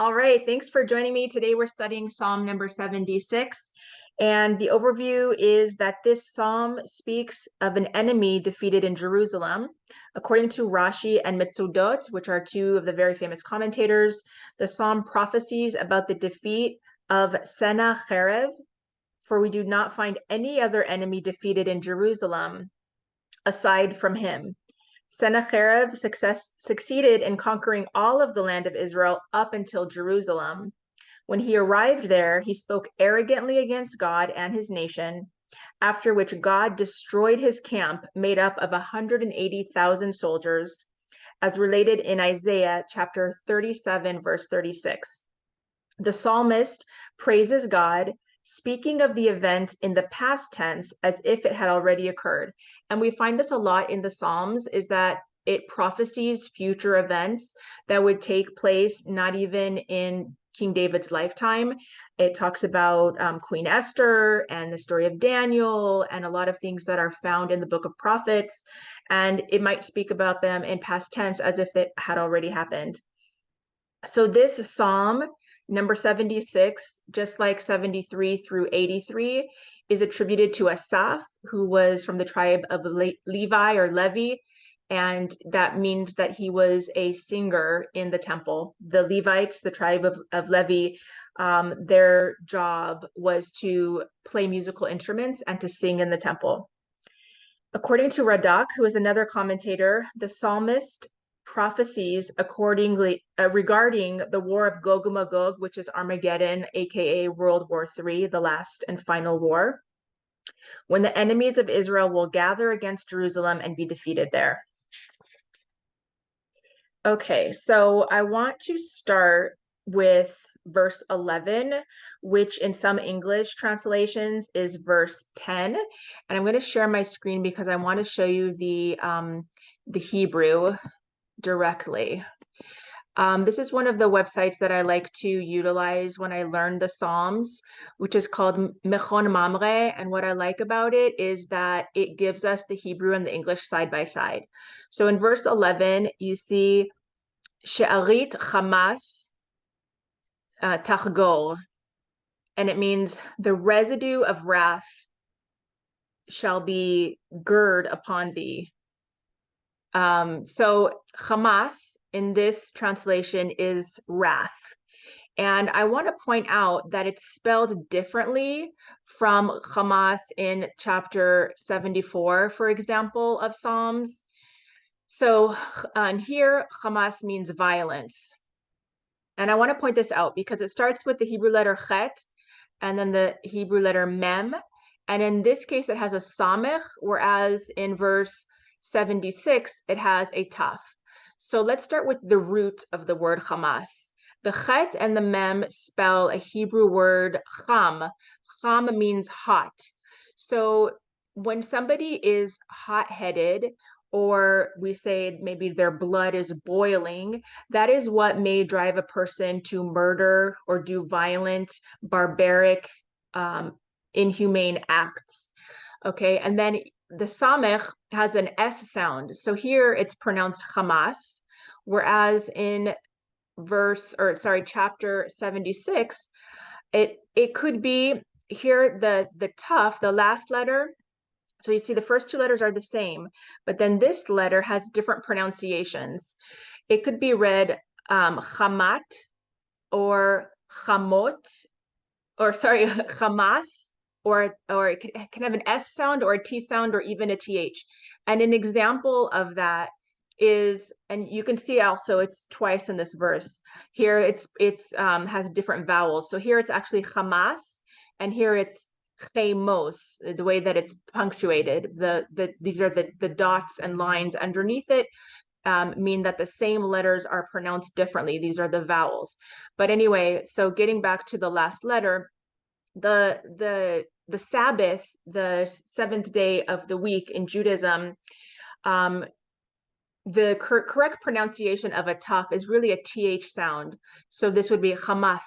All right, thanks for joining me. Today we're studying Psalm number 76. And the overview is that this psalm speaks of an enemy defeated in Jerusalem. According to Rashi and Mitzudot, which are two of the very famous commentators, the psalm prophesies about the defeat of Sennacherib, for we do not find any other enemy defeated in Jerusalem aside from him. Sennacherib succeeded in conquering all of the land of Israel up until Jerusalem. When he arrived there, he spoke arrogantly against God and his nation, after which God destroyed his camp made up of 180,000 soldiers, as related in Isaiah chapter 37, verse 36. The psalmist praises God, speaking of the event in the past tense as if it had already occurred. And we find this a lot in the Psalms, is that it prophesies future events that would take place not even in King David's lifetime. It talks about Queen Esther and the story of Daniel and a lot of things that are found in the book of prophets. And it might speak about them in past tense as if it had already happened. So this Psalm number 76, just like 73 through 83, is attributed to Asaph, who was from the tribe of Levi or Levi, and that means that he was a singer in the temple. The Levites, the tribe of Levi, their job was to play musical instruments and to sing in the temple. According to Radak, who is another commentator, the psalmist prophecies accordingly regarding the war of Gog and Magog, which is Armageddon, aka World War III, the last and final war, when the enemies of Israel will gather against Jerusalem and be defeated there. Okay, so I want to start with verse 11, which in some English translations is verse 10. And I'm going to share my screen because I want to show you the Hebrew directly. This is one of the websites that I like to utilize when I learn the Psalms, which is called Mechon Mamre. And what I like about it is that it gives us the Hebrew and the English side by side. So in verse 11, you see She'arit Hamas Tachgol, and it means the residue of wrath shall be gird upon thee. So Hamas in this translation is wrath. And I want to point out that it's spelled differently from Hamas in chapter 74, for example, of Psalms. So here, Hamas means violence. And I want to point this out because it starts with the Hebrew letter chet and then the Hebrew letter mem. And in this case, it has a samech, whereas in verse 76, it has a taf. So let's start with the root of the word Hamas. The chet and the mem spell a Hebrew word cham. Cham means hot. So when somebody is hot-headed, or we say maybe their blood is boiling, that is what may drive a person to murder or do violent, barbaric, inhumane acts. Okay, and then the samech has an S sound. So here it's pronounced Hamas, whereas in chapter 76, it could be here the taf, the last letter. So you see the first two letters are the same, but then this letter has different pronunciations. It could be read Hamat or Hamot, or sorry, Hamas, or it can have an S sound or a T sound or even a TH. And an example of that is, and you can see also it's twice in this verse. Here it's has different vowels. So here it's actually Hamas, and here it's Chemos, the way that it's punctuated. These are the dots and lines underneath it mean that the same letters are pronounced differently. These are the vowels. But anyway, so getting back to the last letter, the Sabbath, the seventh day of the week in Judaism, the correct pronunciation of a taf is really a th sound. So this would be Hamath.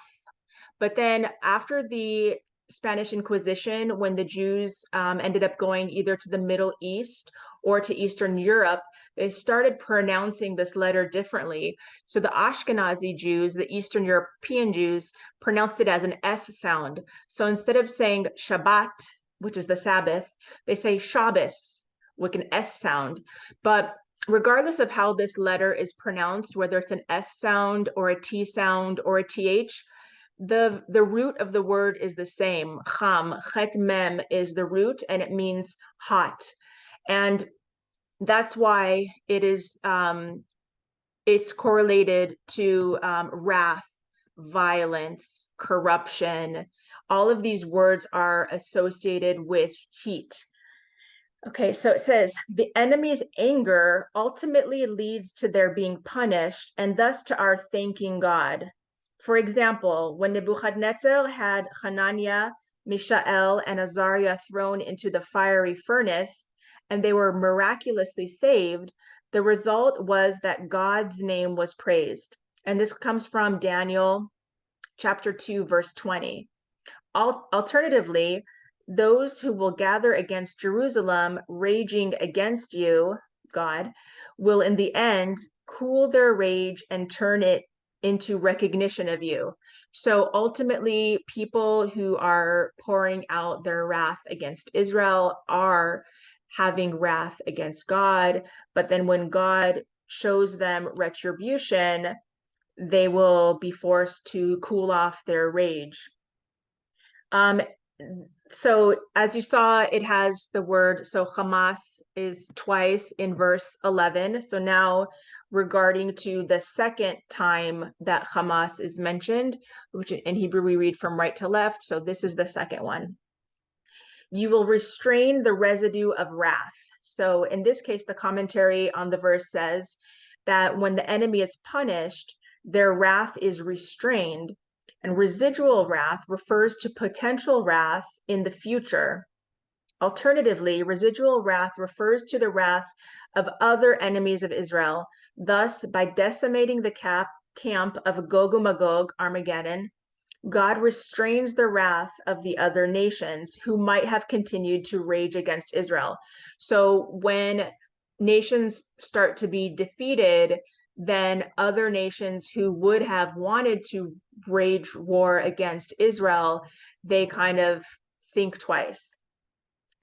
But then after the Spanish Inquisition, when the Jews ended up going either to the Middle East or to Eastern Europe, they started pronouncing this letter differently. So the Ashkenazi Jews, the Eastern European Jews, pronounced it as an S sound. So instead of saying Shabbat, which is the Sabbath, they say Shabbos with an S sound. But regardless of how this letter is pronounced, whether it's an S sound or a T sound or a TH, the root of the word is the same. Cham, chet mem is the root, and it means hot. And that's why it is it's correlated to wrath, violence, corruption. All of these words are associated with heat. Okay, so it says the enemy's anger ultimately leads to their being punished and thus to our thanking God. For example, when Nebuchadnezzar had Hananiah, Mishael, and Azariah thrown into the fiery furnace, and they were miraculously saved, the result was that God's name was praised. And this comes from Daniel chapter 2, verse 20. Alternatively, those who will gather against Jerusalem, raging against you, God, will in the end cool their rage and turn it into recognition of you. So ultimately, people who are pouring out their wrath against Israel are having wrath against God. But then when God shows them retribution, they will be forced to cool off their rage. So as you saw, it has the word, so Hamas is twice in verse 11. So now regarding to the second time that Hamas is mentioned, which in Hebrew we read from right to left. So this is the second one. You will restrain the residue of wrath. So in this case, the commentary on the verse says that when the enemy is punished, their wrath is restrained. And residual wrath refers to potential wrath in the future. Alternatively, residual wrath refers to the wrath of other enemies of Israel. Thus, by decimating the camp of Gog and Magog, Armageddon, God restrains the wrath of the other nations who might have continued to rage against Israel. So when nations start to be defeated, then other nations who would have wanted to wage war against Israel, they kind of think twice.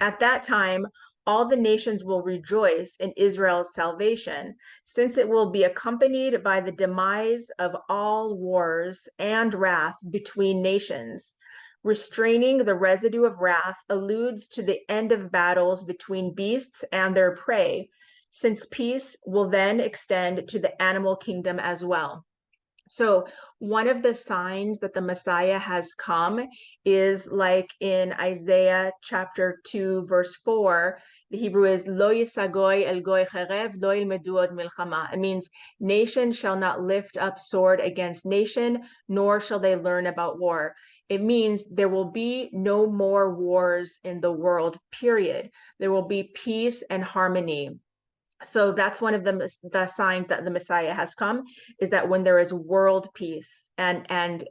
At that time, all the nations will rejoice in Israel's salvation, since it will be accompanied by the demise of all wars and wrath between nations. Restraining the residue of wrath alludes to the end of battles between beasts and their prey, since peace will then extend to the animal kingdom as well. So one of the signs that the Messiah has come is like in Isaiah chapter 2, verse 4, the Hebrew is Lo yisagoy el goy cherev, lo yilmedu od milchama. It means nation shall not lift up sword against nation, nor shall they learn about war. It means there will be no more wars in the world, period. There will be peace and harmony. So that's one of the signs that the Messiah has come, is that when there is world peace and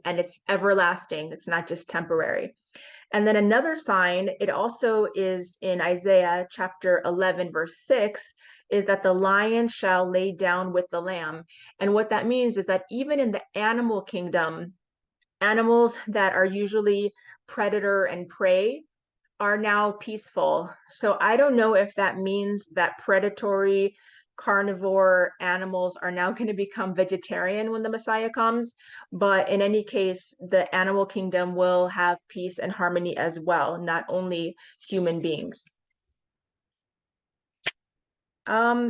it's everlasting, it's not just temporary. And then another sign, it also is in Isaiah chapter 11, verse 6, is that the lion shall lay down with the lamb. And what that means is that even in the animal kingdom, animals that are usually predator and prey are now peaceful. So I don't know if that means that predatory carnivore animals are now going to become vegetarian when the Messiah comes, but in any case, the animal kingdom will have peace and harmony as well, not only human beings.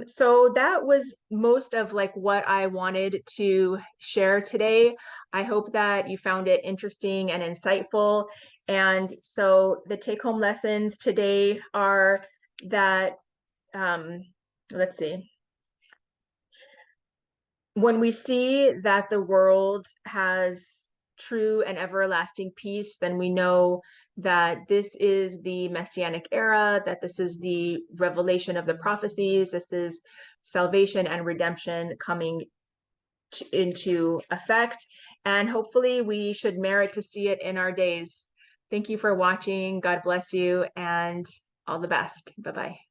So that was most of like what I wanted to share today. I hope that you found it interesting and insightful. And so the take-home lessons today are that, let's see. When we see that the world has true and everlasting peace, then we know that this is the Messianic era, that this is the revelation of the prophecies, this is salvation and redemption coming into effect, and hopefully we should merit to see it in our days. Thank you for watching. God bless you, and all the best. Bye-bye.